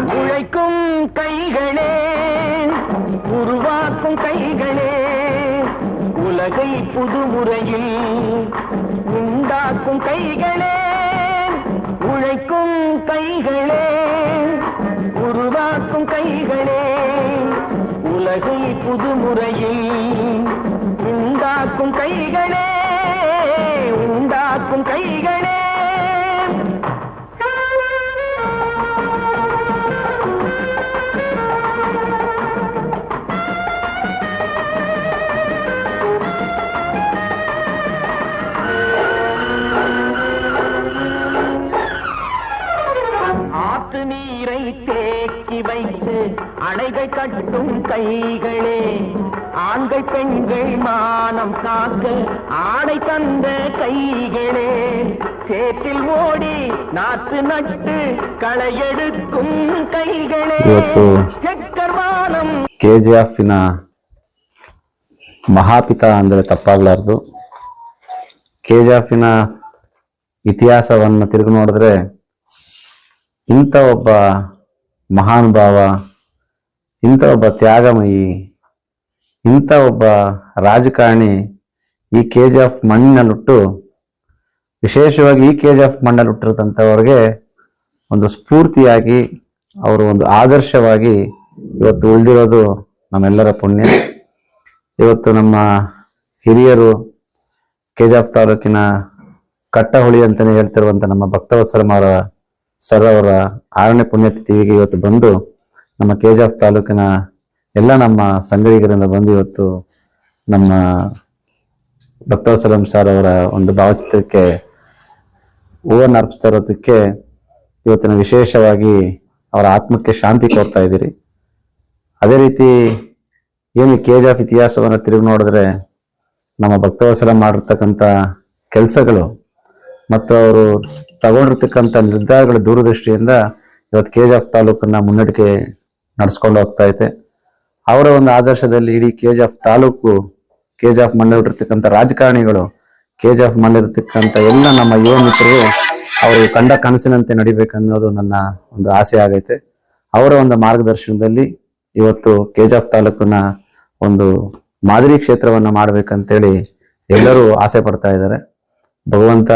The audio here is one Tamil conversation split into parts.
உழைக்கும் கைகளே, உருவாக்கும் கைகளே, உலகை புதுமுறையில் உண்டாக்கும் கைகளே. உழைக்கும் கைகளே, உருவாக்கும் கைகளே, உலகை புதுமுறையில் உண்டாக்கும் கைகளே, உண்டாக்கும் கைகளே. ஆற்று நீரை தேக்கி வைத்து அணைகள் கட்டும் கைகளே, ஆண்கள் பெண்கள் மானம் காக்க ஆடை தந்த கைகளே, சேற்றில் ஓடி நாற்று நட்டு களையெடுக்கும் கைகளே. ಚಕ್ಕರ್ವಾನಂ KGFನ ಮಹಾಪಿತ ಅಂದರೆ ತಪ್ಪಾಗಲಾರದು. KGFನ ಇತಿಹಾಸವನ್ನು ತಿರುಗಿ ನೋಡಿದ್ರೆ ಇಂಥ ಒಬ್ಬ ಮಹಾನುಭಾವ, ಇಂಥ ಒಬ್ಬ ತ್ಯಾಗಮಯಿ, ಇಂಥ ಒಬ್ಬ ರಾಜಕಾರಣಿ ಈ KGF ಮಣ್ಣಿನಲ್ಲಿಟ್ಟು, ವಿಶೇಷವಾಗಿ ಈ KGF ಮಣ್ಣಲ್ಲಿ ಹುಟ್ಟಿರ್ತಂಥವ್ರಿಗೆ ಒಂದು ಸ್ಫೂರ್ತಿಯಾಗಿ, ಅವರು ಒಂದು ಆದರ್ಶವಾಗಿ ಇವತ್ತು ಉಳಿದಿರೋದು ನಮ್ಮೆಲ್ಲರ ಪುಣ್ಯ. ಇವತ್ತು ನಮ್ಮ ಹಿರಿಯರು KGF ತಾಲೂಕಿನ ಕಟ್ಟಹುಳಿ ಅಂತಲೇ ಹೇಳ್ತಿರುವಂಥ ನಮ್ಮ ಭಕ್ತವತ್ಸಲ ಸರ್ ಅವರ 6ನೇ ಪುಣ್ಯತಿಥಿಗೆ ಇವತ್ತು ಬಂದು ನಮ್ಮ KGF ತಾಲೂಕಿನ ಎಲ್ಲ ನಮ್ಮ ಸಂಗಡಿಗರಿಂದ ಬಂದು ಇವತ್ತು ನಮ್ಮ ಭಕ್ತವತ್ಸಲಂ ಸರ್ ಅವರ ಒಂದು ಭಾವಚಿತ್ರಕ್ಕೆ ಹೂವನ್ನು ಅರ್ಪಿಸ್ತಾ ಇರೋದಕ್ಕೆ ಇವತ್ತಿನ ವಿಶೇಷವಾಗಿ ಅವರ ಆತ್ಮಕ್ಕೆ ಶಾಂತಿ ಕೋರ್ತಾ ಇದ್ದೀರಿ. ಅದೇ ರೀತಿ ಏನು KGF ಇತಿಹಾಸವನ್ನು ತಿರುಗಿ ನೋಡಿದ್ರೆ ನಮ್ಮ ಭಕ್ತವತ್ಸಲ ಮಾಡಿರ್ತಕ್ಕಂಥ ಕೆಲಸಗಳು ಮತ್ತು ಅವರು ತಗೊಂಡಿರ್ತಕ್ಕಂಥ ನಿರ್ಧಾರಗಳ ದೂರದೃಷ್ಟಿಯಿಂದ ಇವತ್ತು KGF ತಾಲೂಕನ್ನ ಮುನ್ನಡೆಗೆ ನಡೆಸ್ಕೊಂಡು ಹೋಗ್ತಾ ಐತೆ. ಅವರ ಒಂದು ಆದರ್ಶದಲ್ಲಿ ಇಡೀ KGF ತಾಲೂಕು, KGF ಮಣ್ಣಲ್ಲಿರ್ತಕ್ಕಂಥ ರಾಜಕಾರಣಿಗಳು, KGF ಮಣ್ಣಿರ್ತಕ್ಕಂಥ ಎಲ್ಲ ನಮ್ಮ ಯುವ ಮಿತ್ರರು ಅವರು ಕಂಡ ಕನಸಿನಂತೆ ನಡಿಬೇಕನ್ನೋದು ನನ್ನ ಒಂದು ಆಸೆ ಆಗೈತೆ. ಅವರ ಒಂದು ಮಾರ್ಗದರ್ಶನದಲ್ಲಿ ಇವತ್ತು KGF ತಾಲೂಕನ್ನ ಒಂದು ಮಾದರಿ ಕ್ಷೇತ್ರವನ್ನ ಮಾಡ್ಬೇಕಂತೇಳಿ ಎಲ್ಲರೂ ಆಸೆ ಪಡ್ತಾ ಇದ್ದಾರೆ. ಭಗವಂತ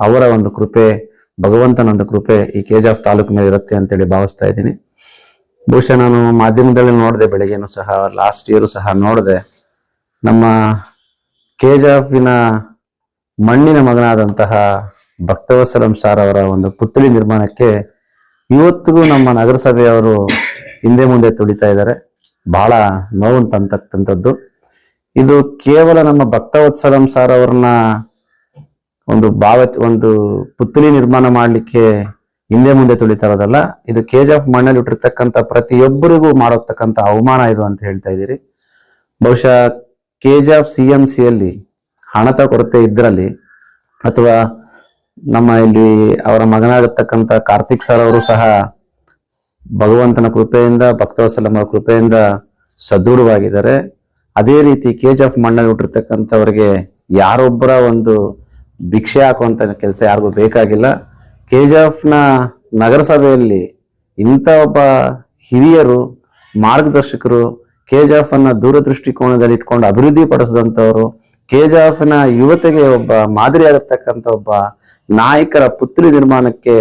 ಅವರ ಒಂದು ಕೃಪೆ, ಭಗವಂತನ ಒಂದು ಕೃಪೆ ಈ KGF ತಾಲೂಕು ಮೇಲೆ ಇರುತ್ತೆ ಅಂತೇಳಿ ಭಾವಿಸ್ತಾ ಇದ್ದೀನಿ. ಬಹುಶಃ ನಾನು ಮಾಧ್ಯಮದಲ್ಲಿ ನೋಡಿದೆ, ಬೆಳಿಗ್ಗೆನೂ ಸಹ, ಲಾಸ್ಟ್ ಇಯರು ಸಹ ನೋಡಿದೆ, ನಮ್ಮ KGFನ ಮಣ್ಣಿನ ಮಗನಾದಂತಹ ಭಕ್ತವತ್ಸಲಂ ಸಾರ್ ಅವರ ಒಂದು ಪುತ್ಥಳಿ ನಿರ್ಮಾಣಕ್ಕೆ ಇವತ್ತಿಗೂ ನಮ್ಮ ನಗರಸಭೆಯವರು ಹಿಂದೆ ಮುಂದೆ ತುಳಿತಾ ಇದ್ದಾರೆ. ಬಹಳ ನೋವು ತಂತಕ್ಕಂಥದ್ದು. ಇದು ಕೇವಲ ನಮ್ಮ ಭಕ್ತವತ್ಸಲಂ ಸಾರ್ ಅವ್ರನ್ನ ಒಂದು ಪುತ್ಥಳಿ ನಿರ್ಮಾಣ ಮಾಡ್ಲಿಕ್ಕೆ ಹಿಂದೆ ಮುಂದೆ ತುಳಿತಾ ಇರೋದಲ್ಲ, ಇದು KGF ಮಣ್ಣಲ್ಲಿ ಇಟ್ಟಿರ್ತಕ್ಕಂಥ ಪ್ರತಿಯೊಬ್ಬರಿಗೂ ಮಾಡತಕ್ಕಂಥ ಅವಮಾನ ಇದು ಅಂತ ಹೇಳ್ತಾ ಇದ್ದೀರಿ. ಬಹುಶಃ KGF CMCಯಲ್ಲಿ ಹಣದ ಕೊರತೆ ಇದ್ರಲ್ಲಿ, ಅಥವಾ ನಮ್ಮ ಇಲ್ಲಿ ಅವರ ಮಗನಾಗತಕ್ಕಂಥ ಕಾರ್ತಿಕ್ ಸರ್ ಅವರು ಸಹ ಭಗವಂತನ ಕೃಪೆಯಿಂದ, ಭಕ್ತವತ್ಸಲಂ ಅವರ ಕೃಪೆಯಿಂದ ಸದೃಢವಾಗಿದ್ದಾರೆ. ಅದೇ ರೀತಿ KGF ಮಣ್ಣಲ್ಲಿ ಹುಟ್ಟಿರ್ತಕ್ಕಂಥವ್ರಿಗೆ ಯಾರೊಬ್ಬರ ಒಂದು ಭಿಕ್ಷೆ ಹಾಕುವಂತ ಕೆಲಸ ಯಾರಿಗೂ ಬೇಕಾಗಿಲ್ಲ. KGFನ ನಗರಸಭೆಯಲ್ಲಿ ಇಂಥ ಒಬ್ಬ ಹಿರಿಯರು, ಮಾರ್ಗದರ್ಶಕರು, KGF ಅನ್ನ ದೂರದೃಷ್ಟಿಕೋನದಲ್ಲಿ ಇಟ್ಕೊಂಡು ಅಭಿವೃದ್ಧಿ ಪಡಿಸಿದಂಥವ್ರು, KGFನ ಯುವತೆಗೆ ಒಬ್ಬ ಮಾದರಿಯಾಗಿರ್ತಕ್ಕಂಥ ಒಬ್ಬ ನಾಯಕರ ಪುತ್ಥಳಿ ನಿರ್ಮಾಣಕ್ಕೆ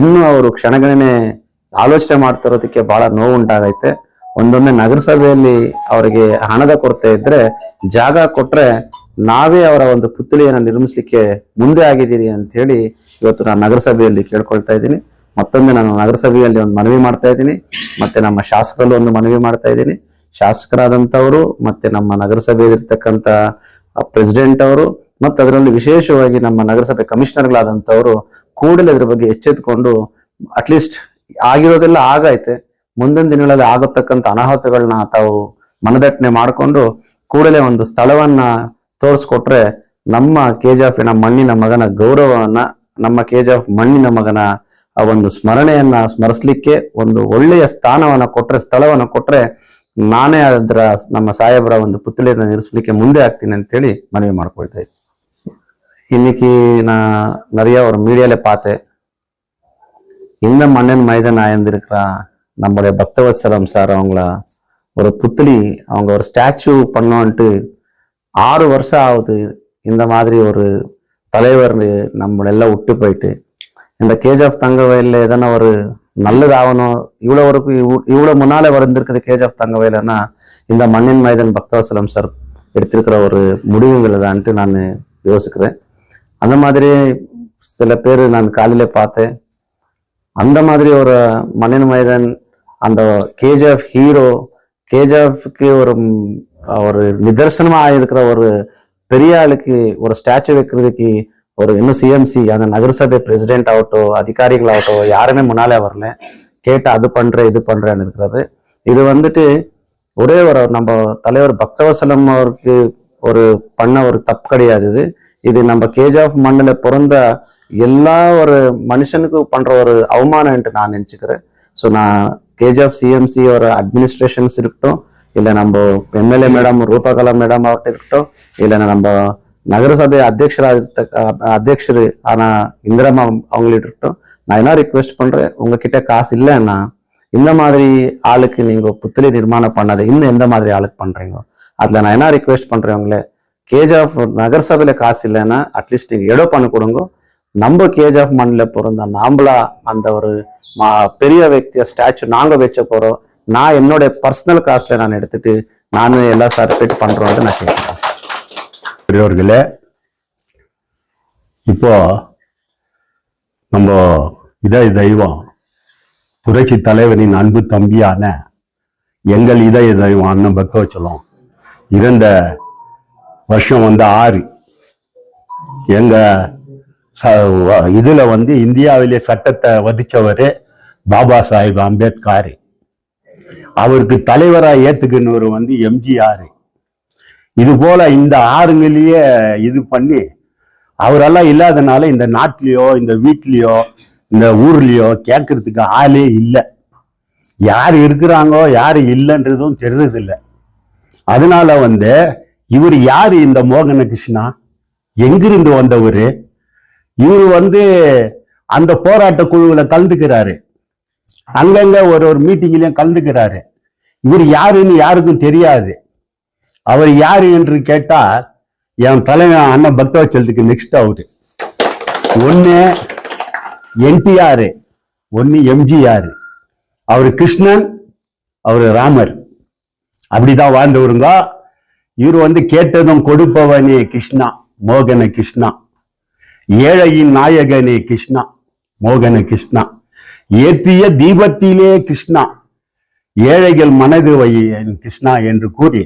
ಇನ್ನೂ ಅವರು ಕ್ಷಣಗಣನೆ ಆಲೋಚನೆ ಮಾಡ್ತಾ ಇರೋದಕ್ಕೆ ಬಹಳ ನೋವು ಉಂಟಾಗೈತೆ. ಒಂದೊಮ್ಮೆ ನಗರಸಭೆಯಲ್ಲಿ ಅವರಿಗೆ ಹಣದ ಕೊರತೆ ಇದ್ರೆ ಜಾಗ ಕೊಟ್ರೆ ನಾವೇ ಅವರ ಒಂದು ಪುತ್ಥಳಿಯನ್ನು ನಿರ್ಮಿಸ್ಲಿಕ್ಕೆ ಮುಂದೆ ಆಗಿದ್ದೀರಿ ಅಂತ ಹೇಳಿ ಇವತ್ತು ನಾನು ನಗರಸಭೆಯಲ್ಲಿ ಕೇಳ್ಕೊಳ್ತಾ ಇದ್ದೀನಿ. ಮತ್ತೊಮ್ಮೆ ನಾನು ನಗರಸಭೆಯಲ್ಲಿ ಒಂದು ಮನವಿ ಮಾಡ್ತಾ ಇದ್ದೀನಿ, ಮತ್ತೆ ನಮ್ಮ ಶಾಸಕರಲ್ಲೂ ಒಂದು ಮನವಿ ಮಾಡ್ತಾ ಇದ್ದೀನಿ. ಶಾಸಕರಾದಂಥವರು ಮತ್ತೆ ನಮ್ಮ ನಗರಸಭೆಯಲ್ಲಿರ್ತಕ್ಕಂಥ ಪ್ರೆಸಿಡೆಂಟ್ ಅವರು ಮತ್ತು ಅದರಲ್ಲಿ ವಿಶೇಷವಾಗಿ ನಮ್ಮ ನಗರಸಭೆ ಕಮಿಷನರ್ಗಳಾದಂಥವರು ಕೂಡಲೇ ಅದ್ರ ಬಗ್ಗೆ ಎಚ್ಚೆತ್ಕೊಂಡು, ಅಟ್ಲೀಸ್ಟ್ ಆಗಿರೋದೆಲ್ಲ ಆಗೈತೆ, ಮುಂದಿನ ದಿನಗಳಲ್ಲಿ ಆಗತಕ್ಕಂಥ ಅನಾಹುತಗಳನ್ನ ತಾವು ಮನದಟ್ಟಣೆ ಮಾಡಿಕೊಂಡು ಕೂಡಲೇ ಒಂದು ಸ್ಥಳವನ್ನ ತೋರಿಸ್ಕೊಟ್ರೆ ನಮ್ಮ KGFನ ಮಣ್ಣಿನ ಮಗನ ಗೌರವವನ್ನ, ನಮ್ಮ KGF ಮಣ್ಣಿನ ಮಗನ ಆ ಒಂದು ಸ್ಮರಣೆಯನ್ನ ಸ್ಮರಿಸಲಿಕ್ಕೆ ಒಂದು ಒಳ್ಳೆಯ ಸ್ಥಾನವನ್ನ ಕೊಟ್ರೆ, ಸ್ಥಳವನ್ನ ಕೊಟ್ರೆ ನಾನೇ ಅದರ ನಮ್ಮ ಸಾಹೇಬರ ಒಂದು ಪುತ್ಥಳಿಯನ್ನ ನಿರ್ಮಿಸಲಿಕ್ಕೆ ಮುಂದೆ ಆಗ್ತೀನಿ ಅಂತೇಳಿ ಮನವಿ ಮಾಡ್ಕೊಳ್ತಾ ಇದ್ದೀನಿ. இன்னைக்கு நான் நிறைய ஒரு மீடியால பார்த்தேன், இந்த மன்னன் மைதன் ஆயிருந்திருக்கிறா நம்முடைய பக்தவத்சலம் சார் அவங்கள ஒரு புத்தளி அவங்க ஒரு ஸ்டாச்சு பண்ணோன்ட்டு 6 வருஷம் ஆகுது. இந்த மாதிரி ஒரு தலைவர் நம்மளெல்லாம் விட்டு போயிட்டு இந்த கேஜிஎஃப் தங்கவயல்ல எதனா ஒரு நல்லதாகணும், இவ்வளவு முன்னாலே வந்திருக்குது கேஜிஎஃப் தங்கவயல்னா இந்த மண்ணின் மைதன் பக்தவத்சலம் சார் எடுத்திருக்கிற ஒரு முடிவுகள் தான்ட்டு நான் யோசிக்கிறேன். அந்த மாதிரி சில பேர் நான் காலையில பார்த்தேன். அந்த மாதிரி ஒரு மண்ணின் மைதன் அந்த கேஜிஎஃப் ஹீரோ, கேஜிஎஃப்க்கு ஒரு நிதர்சனமா இருக்கிற ஒரு பெரிய ஆளுக்கு ஒரு ஸ்டாச்சு வைக்கிறதுக்கு ஒரு இன்னும் சிஎம்சி அந்த நகரசபை பிரசிடென்ட் ஆகட்டும், அதிகாரிகள் ஆகட்டும், யாருமே முன்னாலே வரல. கேட்டு அது பண்றேன் இது பண்றேன்னு இருக்கிறது. இது வந்துட்டு ஒரே ஒரு நம்ம தலைவர் பக்தவத்சலம் அவருக்கு ஒரு பண்ண ஒரு தப்பு கிடையாது. இது நம்ம கேஜிஎஃப் மண்ணில் பிறந்த எல்லா ஒரு மனுஷனுக்கு பண்ற ஒரு அவமானம்ட்டு நான் நினைச்சுக்கிறேன். ஸோ நான் கேஜிஎஃப் சிஎம்சி ஒரு அட்மினிஸ்ட்ரேஷன்ஸ் இருக்கட்டும், இல்லை நம்ம எம்எல்ஏ மேடம் ரூபகலா மேடம் ஆகட்டும் இருக்கட்டும், இல்லைன்னா நம்ம நகரசபை அத்தியட்சர் ஆனா இந்திரமா அவங்கள்ட்ட இருக்கட்டும், நான் என்ன ரிக்வெஸ்ட் பண்றேன், உங்ககிட்ட காசு இல்லைன்னா இந்த மாதிரி ஆளுக்கு நீங்க புத்தளி நிர்மாணம் பண்ணாத இன்னும் எந்த மாதிரி ஆளுக்கு பண்றீங்க. அதுல நான் என்ன ரிக்வெஸ்ட் பண்றேன், உங்களை கேஜிஎஃப் நகரசபையில காசு இல்லைன்னா அட்லீஸ்ட் நீங்க எடோ பண்ண கொடுங்க. நம்ம கேஜிஎஃப் மண்ணில் பிறந்த நாம்பளா அந்த ஒரு பெரிய వ్యక్తిய ஸ்டாச்சு நாங்க வச்ச போறோம். நான் என்னுடைய பர்சனல் காஸ்ட்ல நான் எடுத்துட்டு நான் எல்லாம் சர்டிஃபிகேட் பண்றோம்னு நான் கேட்கிறேன். பெரியவர்களே, இப்போ நம்ம இதய தெய்வம் புரட்சி தலைவரின் அன்பு தம்பியான எங்கள் இதய தெய்வம் அண்ணன் பக்தவத்சலம் இறந்த வருஷம் 6 எங்க இதுல இந்தியாவிலே சட்டத்தை வதிச்சவர் பாபா சாஹிப் அம்பேத்கர். அவருக்கு தலைவராக ஏத்துக்கினவர் எம்ஜிஆர். இது போல இந்த ஆறுங்களையே இது பண்ணி அவரெல்லாம் இல்லாதனால இந்த நாட்டிலையோ இந்த வீட்லயோ இந்த ஊர்லயோ கேட்கறதுக்கு ஆளே இல்லை. யார் இருக்கிறாங்கோ யாரு இல்லைன்றதும் தெரியறதில்லை. அதனால இவர் யாரு இந்த மோகன கிருஷ்ணா, எங்கிருந்து வந்தவர்? இவர் அந்த போராட்ட குழுவுல கலந்துக்கிறாரு, அங்கங்க ஒரு மீட்டிங்லயும் கலந்துக்கிறாரு. இவர் யாருன்னு யாருக்கும் தெரியாது. அவர் யாரு என்று கேட்டால் என் தலைவன் அண்ணன் பக்தவத்சலத்துக்கு நெக்ஸ்ட் அவரு. ஒன்னு என்டிஆர், ஒன்னு எம்ஜிஆர். அவரு கிருஷ்ணன், அவரு ராமர், அப்படிதான் வாழ்ந்தவருங்க. இவர் கேட்டதும் கொடுப்பவனே கிருஷ்ணா, மோகன கிருஷ்ணா. ஏழையின் நாயகனே கிருஷ்ணா, மோகன கிருஷ்ணா. ஏற்றிய தீபத்திலே கிருஷ்ணா, ஏழைகள் மனது வையன் கிருஷ்ணா என்று கூறி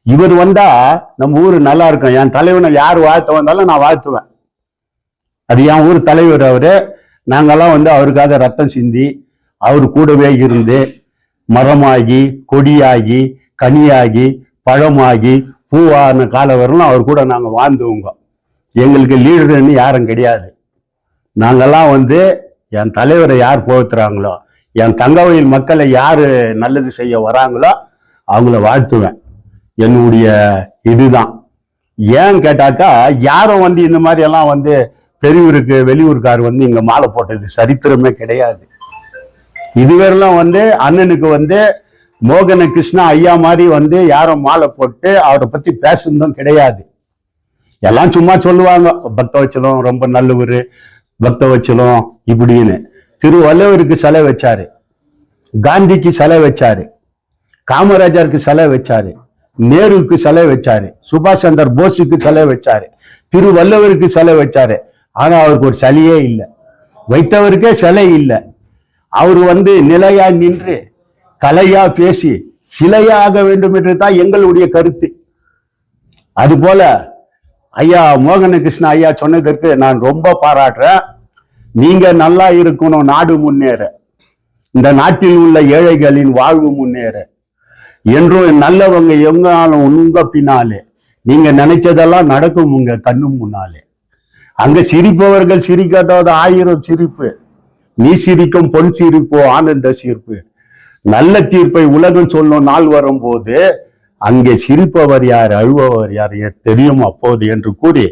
இவர் வந்தா நம்ம ஊரு நல்லா இருக்கும். என் தலைவனை யார் வாழ்த்த வந்தாலும் நான் வாழ்த்துவேன். அது என் ஊர் தலைவர் அவரு. நாங்கெல்லாம் அவருக்காக ரத்தம் சிந்தி அவர் கூடவே இருந்து மரமாகி கொடியாகி கனியாகி பழமாகி பூவான காலம் வரலாம் அவர் கூட நாங்க வாழ்ந்துவோங்க. எங்களுக்கு லீடர்னு யாரும் கிடையாது. நாங்கெல்லாம் என் தலைவரை யார் போத்துறாங்களோ, என் தங்கவயல் மக்களை யாரு நல்லது செய்ய வராங்களோ அவங்கள வாழ்த்துவேன். என்னுடைய இதுதான். ஏன் கேட்டாக்கா யாரும் இந்த மாதிரி எல்லாம் பெரியவருக்கு வெளியூருக்கார் இங்க மாலை போட்டது சரித்திரமே கிடையாது. இதுவரெல்லாம் அண்ணனுக்கு மோகன கிருஷ்ணா ஐயா மாதிரி யாரும் மாலை போட்டு அவரை பத்தி பேசுனதும் கிடையாது. எல்லாம் சும்மா சொல்லுவாங்க, பக்தவத்சலம் ரொம்ப நல்லவர், பக்தவத்சலம் இப்படின்னு. திருவள்ளுவருக்கு சிலை வச்சாரு, காந்திக்கு சிலை வச்சாரு, காமராஜருக்கு சிலை வச்சாரு, நேருவுக்கு சிலை வச்சாரு, சுபாஷ் சந்திர போஸுக்கு சிலை வச்சாரு, திருவள்ளுவருக்கு சிலை வச்சாரு. ஆனா அவருக்கு ஒரு சிலையே இல்லை, வைத்தவருக்கே சிலை இல்லை. அவரு நிலையா நின்று கலையா பேசி சிலையாக வேண்டும் என்று தான் எங்களுடைய கருத்து. அது போல ஐயா மோகன கிருஷ்ணா ஐயா சொன்னதற்கு நான் ரொம்ப பாராட்டுறேன். நீங்க நல்லா இருக்கணும், நாடு முன்னேற, இந்த நாட்டில் உள்ள ஏழைகளின் வாழ்வு முன்னேற, என்றும் நல்லவங்க எங்காலும் உங்க பின்னாலே நீங்க நினைச்சதெல்லாம் நடக்கும் உங்க கண்ணு முன்னாலே. அங்க சிரிப்பவர்கள் சிரிக்காத 1000 சிரிப்பு, நீ சிரிக்கும் பொன் சிரிப்போ ஆனந்த சிரிப்பு. நல்ல தீர்ப்பை உலகம் சொல்லும் நாள் வரும்போது அங்கே சிரிப்பவர் யார் அழுபவர் யார் தெரியும் அப்போது என்று கூறி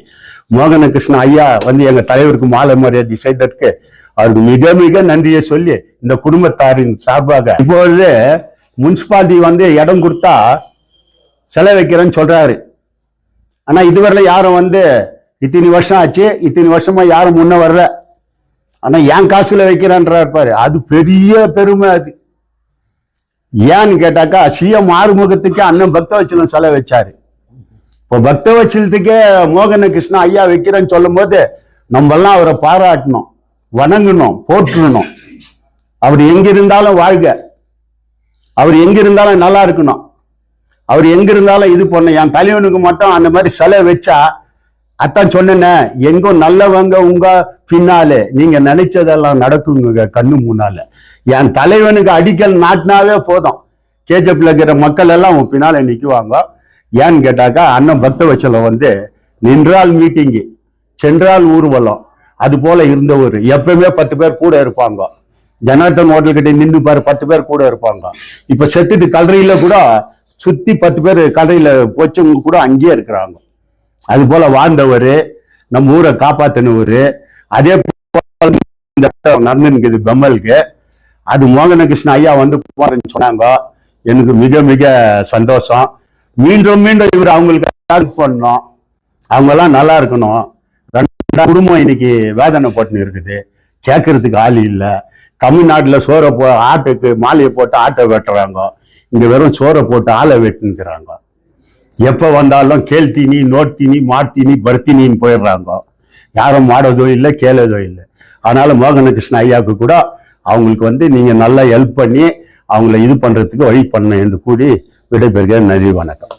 மோகனகிருஷ்ண ஐயா வந்து எங்க தலைவருக்கு மாலை மரியாதை செய்ததற்கு அவருக்கு மிக மிக நன்றியை சொல்லி இந்த குடும்பத்தாரின் சார்பாக இப்பொழுது முனிசிபாலிட்டி வந்து இடம் கொடுத்தா செலவு வைக்கிறேன்னு சொல்றாரு. ஆனா இதுவரையில யாரும் வந்து இத்தனை வருஷம் ஆச்சு, இத்தனை வருஷமா யாரும் முன்ன வரல. ஆனா என் காசுல வைக்கிறேன்றாரு பாரு, அது பெரிய பெருமை. அது ஏன்னு கேட்டாக்கா சிஎம் ஆறுமுகத்துக்கு அண்ணன் பக்தவச்சலம் செலவு வச்சாரு. இப்போ பக்தவச்சலத்துக்கே மோகனகிருஷ்ண ஐயா வைக்கிறேன்னு சொல்லும் போது நம்ம எல்லாம் அவரை பாராட்டணும், வணங்கணும், போற்றணும். அவர் எங்க இருந்தாலும் வாழ்க, அவர் எங்க இருந்தாலும் நல்லா இருக்கணும், அவர் எங்க இருந்தாலும் இது பண்ண. என் தலைவனுக்கு மட்டும் அந்த மாதிரி செலவு வச்சா அத்தான் சொன்னேன்னு, எங்கும் நல்லவங்க உங்க பின்னாலே நீங்க நினைச்சதெல்லாம் நடக்குங்க கண்ணு முன்னால. என் தலைவனுக்கு அடிக்கல் நாட்டினாவே போதும், கேஜப்ல இருக்கிற மக்கள் எல்லாம் உன் பின்னால நிக்குவாங்க. ஏன்னு கேட்டாக்கா அண்ணன் பக்தவச்சலம் வந்து நின்றால் மீட்டிங்கு, சென்றால் ஊர்வலம், அது போல இருந்தவர். எப்பவுமே 10 பேர் கூட இருப்பாங்க. ஜனார்தன் ஹோட்டல் கிட்ட நின்று பாரு, 10 பேர் கூட இருப்பாங்க. இப்ப செத்துட்டு கல்லறையில கூட சுத்தி 10 பேர் கல்லறையில போச்சவங்க கூட அங்கேயே இருக்கிறாங்க. அது போல வாழ்ந்தவர், நம்ம ஊரை காப்பாத்தினவர். அதே போல நடந்துக்குது பெம்மலுக்கு. அது மோகனகிருஷ்ண ஐயா வந்து போறேன்னு சொன்னாங்க. எனக்கு மிக மிக சந்தோஷம். மீண்டும் மீண்டும் இவர் அவங்களுக்கு பண்ணணும், அவங்க எல்லாம் நல்லா இருக்கணும். 2 குடும்பம் இன்னைக்கு வேதனை போட்டுன்னு இருக்குது, கேட்கறதுக்கு ஆள் இல்லை. தமிழ்நாட்டுல சோறை ஆட்டுக்கு மாலையை போட்டு ஆட்டை வெட்டுறாங்க, இங்க வெறும் சோறை போட்டு ஆளை வெட்டுங்கிறாங்க. எப்ப வந்தாலும் கேள்தீனி, நோட்தீனி, மாட்டீனி, பர்த்தினின்னு போயிடுறாங்க. யாரும் மாடதோ இல்லை, கேளதோ இல்லை. அதனால மோகனகிருஷ்ண ஐயாவுக்கு கூட அவங்களுக்கு வந்து நீங்க நல்லா ஹெல்ப் பண்ணி அவங்கள இது பண்றதுக்கு வழி பண்ண என்று கூடி விடைபெறுகிறேன். நன்றி, வணக்கம்.